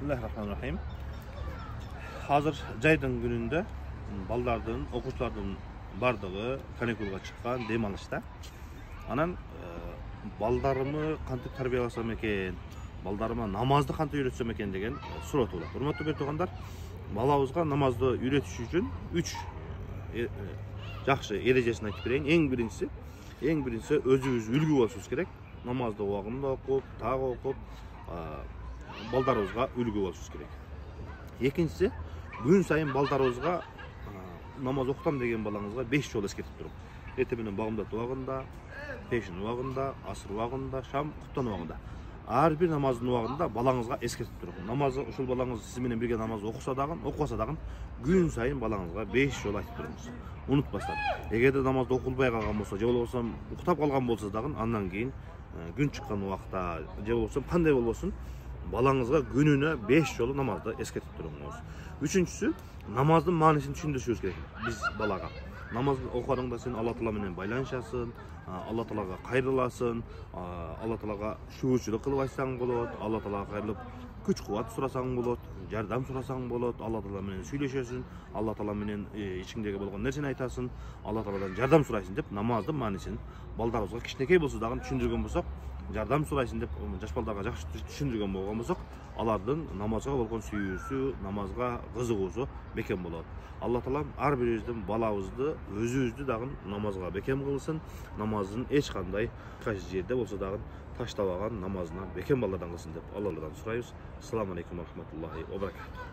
Bismillahirrahmanirrahim. Hazır жайдың gününde балдардың, оқушылардың бардығы каникулға шыққан демалышта. Анан балдарымы кантип тарбияласам экен, балдарыма намазды кантип үйрөтсөм экен деген суроо туулат. Урматтуу бертугандар, балабызга намазды үйрөтүш үчүн 3 жакшы эрежесин айтып берейин. Эң биринчиси өзүбүз үлгү болушубуз керек. Намазды убагында окуп, тагы окуп, балдарыбызга үлгү болушубуз керек. Экинчиси, күн сайын балдарыбызга намаз окутам деген балаңызга 5 жолу эскертип туруп. Эртең менен багымдат убагында, пешин убагында, асыр убагында, шам куптан убагында. Ар бир намаздын убагында балаңызга эскертип туруп. Намазы ушул балаңыз сиз менен бирге намаз окуса дагы, окубаса дагы күн сайын балаңызга 5 жолу айтып туруңуз. Унутпастан. Эгерде намазды окулбай калган болсо, же болбосо уктап калган болсо дагы андан кийин күн чыккан убакта, же болбосо кандай болбосун, балаңызга күнүнө 5 жолу намазды эскертип туруңуз. Үчүнчүсү, намаздын маанисин түшүндүрүшүбүз керек биз балага. Намаз окуганда сен Алла Таала менен байланышасың, Алла Таалага кайрыласың, Алла Таалага шүгүрчүлүк кылып айтсаң болот, Алла Таалага кайрылып күч-кубат сурасаң болот, жардам сурасаң болот, Алла Таала менен сүйлөшөсүң, Алла Таала менен ичиңдеги болгон нерсени айтасың, Алла Тааладан жардам сурайсың деп намаздын маанисин балдарыбызга кичинекей болсо дагы түшүндүргөн болсок, жардам сурайсың деп жаш балдарга жакшы түшүндүргөн болгон болсок, алардын намазга болгон сүйүүсү, намазга кызыгуусу бекем болот. Алла Таала ар бирибиздин балабызды, өзүбүздү дагы намазга бекем кылсын, намаздын эч кандай кайсы жерде болсо дагы таштабаган намазына бекем балдардан кылсын деп Алладан сурайбыз. Ассаламу алейкум ва рахматуллахи ва баракатух.